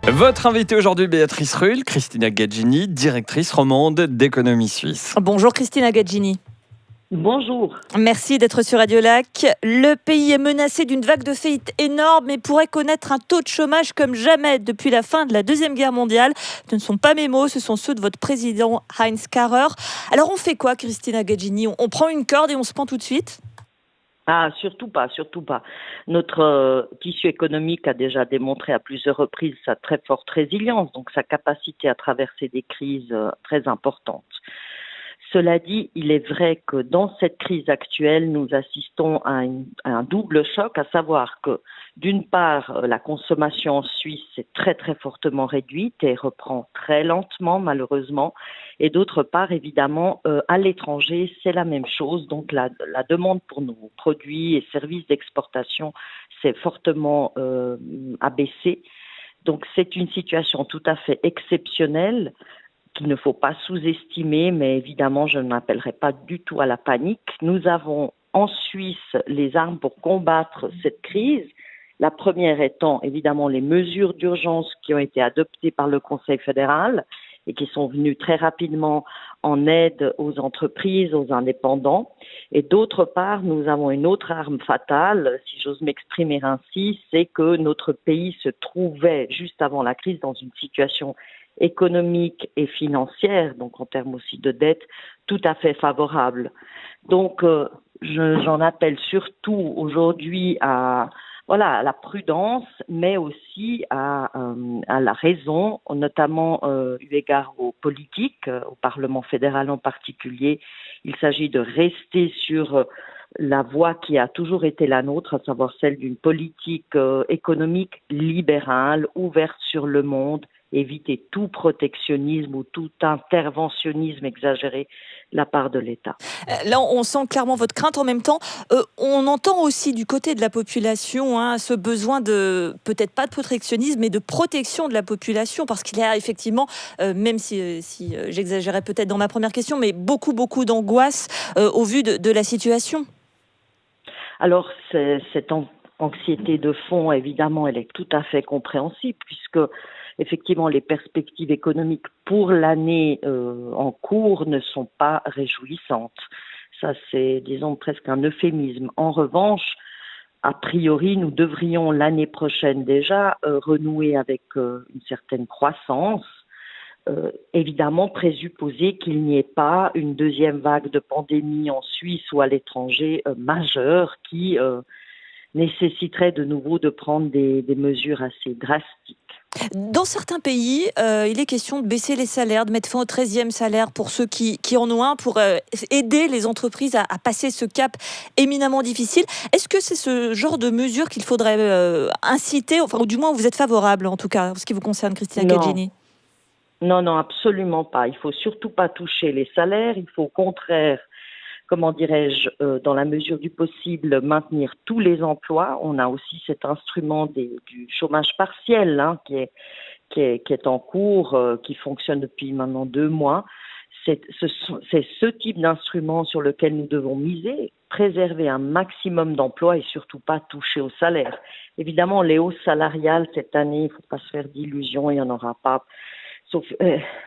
Votre invitée aujourd'hui, Béatrice Rulle, Christina Gaggini, directrice romande d'Économie Suisse. Bonjour Christina Gaggini. Bonjour. Merci d'être sur Radio Lac. Le pays est menacé d'une vague de faillites énorme et pourrait connaître un taux de chômage comme jamais depuis la fin de la Deuxième Guerre mondiale. Ce ne sont pas mes mots, ce sont ceux de votre président Heinz Karrer. Alors on fait quoi, Christina Gaggini ? On prend une corde et on se pend tout de suite ? Ah, surtout pas, surtout pas. Notre tissu économique a déjà démontré à plusieurs reprises sa très forte résilience, donc sa capacité à traverser des crises très importantes. Cela dit, il est vrai que dans cette crise actuelle, nous assistons à un double choc, à savoir que d'une part, la consommation en Suisse est très très fortement réduite et reprend très lentement malheureusement, et d'autre part, évidemment, à l'étranger, c'est la même chose. Donc la demande pour nos produits et services d'exportation s'est fortement abaissée. Donc c'est une situation tout à fait exceptionnelle qu'il ne faut pas sous-estimer, mais évidemment, je n'appellerai pas du tout à la panique. Nous avons en Suisse les armes pour combattre cette crise. La première étant évidemment les mesures d'urgence qui ont été adoptées par le Conseil fédéral et qui sont venues très rapidement en aide aux entreprises, aux indépendants. Et d'autre part, nous avons une autre arme fatale, si j'ose m'exprimer ainsi, c'est que notre pays se trouvait juste avant la crise dans une situation économique et financière, donc en termes aussi de dette, tout à fait favorable. Donc, j'en appelle surtout aujourd'hui à la prudence, mais aussi à la raison, notamment eu égard aux politiques, au Parlement fédéral en particulier. Il s'agit de rester sur la voie qui a toujours été la nôtre, à savoir celle d'une politique économique libérale, ouverte sur le monde, éviter tout protectionnisme ou tout interventionnisme exagéré de la part de l'État. Là, on sent clairement votre crainte. En même temps, on entend aussi du côté de la population ce besoin de, peut-être pas de protectionnisme, mais de protection de la population, parce qu'il y a effectivement, même si j'exagérais peut-être dans ma première question, mais beaucoup d'angoisse au vu de la situation. Alors, cette anxiété de fond, évidemment, elle est tout à fait compréhensible, puisque effectivement, les perspectives économiques pour l'année en cours ne sont pas réjouissantes. Ça, c'est, disons, presque un euphémisme. En revanche, a priori, nous devrions l'année prochaine déjà renouer avec une certaine croissance. Évidemment, présupposer qu'il n'y ait pas une deuxième vague de pandémie en Suisse ou à l'étranger majeure qui nécessiterait de nouveau de prendre des mesures assez drastiques. Dans certains pays, il est question de baisser les salaires, de mettre fin au 13e salaire pour ceux qui en ont un, pour aider les entreprises à passer ce cap éminemment difficile. Est-ce que c'est ce genre de mesure qu'il faudrait inciter, enfin, ou du moins vous êtes favorable en tout cas, en ce qui vous concerne, Christina Gaggini ? Non, absolument pas. Il faut surtout pas toucher les salaires. Il faut au contraire, comment dirais-je, dans la mesure du possible, maintenir tous les emplois. On a aussi cet instrument du chômage partiel qui est en cours, qui fonctionne depuis maintenant 2 mois. C'est ce type d'instrument sur lequel nous devons miser, préserver un maximum d'emplois et surtout pas toucher au salaire. Évidemment, les hausses salariales cette année, il ne faut pas se faire d'illusions, il n'y en aura pas. Sauf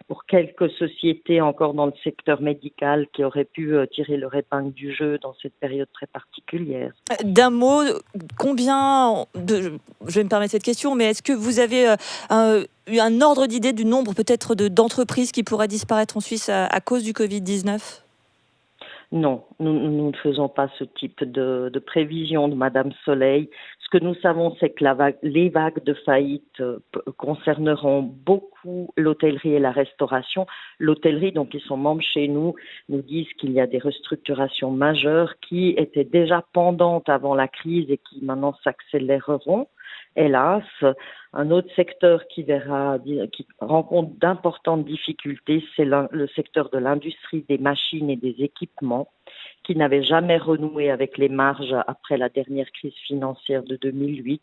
pour quelques sociétés encore dans le secteur médical qui auraient pu tirer leur épingle du jeu dans cette période très particulière. D'un mot, je vais me permettre cette question, mais est-ce que vous avez eu un ordre d'idée du nombre peut-être d'entreprises qui pourraient disparaître en Suisse à cause du Covid-19 ? Non, nous ne faisons pas ce type de prévision de Madame Soleil. Ce que nous savons, c'est que les vagues de faillite concerneront beaucoup l'hôtellerie et la restauration. L'hôtellerie, donc ils sont membres chez nous disent qu'il y a des restructurations majeures qui étaient déjà pendantes avant la crise et qui maintenant s'accéléreront. Hélas, un autre secteur qui rencontre d'importantes difficultés, c'est le secteur de l'industrie des machines et des équipements, qui n'avait jamais renoué avec les marges après la dernière crise financière de 2008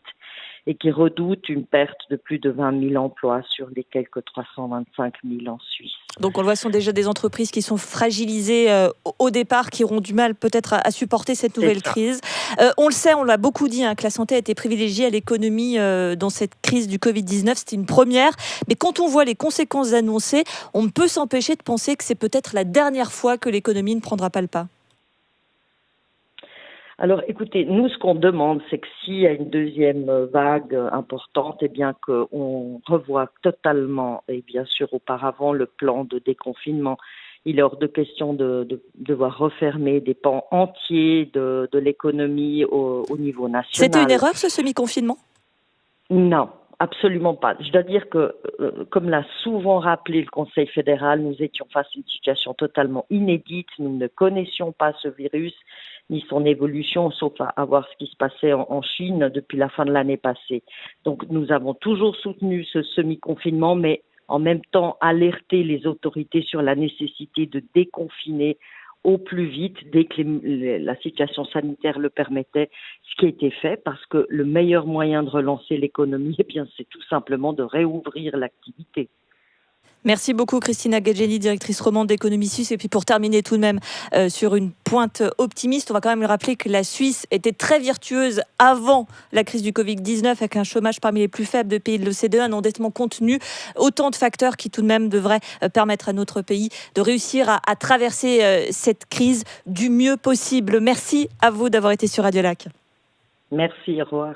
et qui redoute une perte de plus de 20 000 emplois sur les quelques 325 000 en Suisse. Donc on le voit, ce sont déjà des entreprises qui sont fragilisées au départ, qui auront du mal peut-être à supporter cette nouvelle crise. On le sait, on l'a beaucoup dit, que la santé a été privilégiée à l'économie dans cette crise du Covid-19. C'était une première. Mais quand on voit les conséquences annoncées, on ne peut s'empêcher de penser que c'est peut-être la dernière fois que l'économie ne prendra pas le pas. Alors, écoutez, nous, ce qu'on demande, c'est que s'il y a une deuxième vague importante, eh bien qu'on revoie totalement, et bien sûr auparavant, le plan de déconfinement. Il est hors de question de devoir refermer des pans entiers de l'économie au niveau national. C'était une erreur, ce semi-confinement ? Non. Absolument pas. Je dois dire que, comme l'a souvent rappelé le Conseil fédéral, nous étions face à une situation totalement inédite. Nous ne connaissions pas ce virus ni son évolution, sauf à voir ce qui se passait en Chine depuis la fin de l'année passée. Donc nous avons toujours soutenu ce semi-confinement, mais en même temps alerté les autorités sur la nécessité de déconfiner au plus vite, dès que la situation sanitaire le permettait, ce qui a été fait, parce que le meilleur moyen de relancer l'économie, eh bien, c'est tout simplement de réouvrir l'activité. Merci beaucoup Christina Gadjeni, directrice romande d'Économie Suisse. Et puis pour terminer tout de même sur une pointe optimiste, on va quand même le rappeler que la Suisse était très virtueuse avant la crise du Covid-19, avec un chômage parmi les plus faibles de pays de l'OCDE, un endettement contenu, autant de facteurs qui tout de même devraient permettre à notre pays de réussir à traverser cette crise du mieux possible. Merci à vous d'avoir été sur Radio Lac. Merci, au revoir.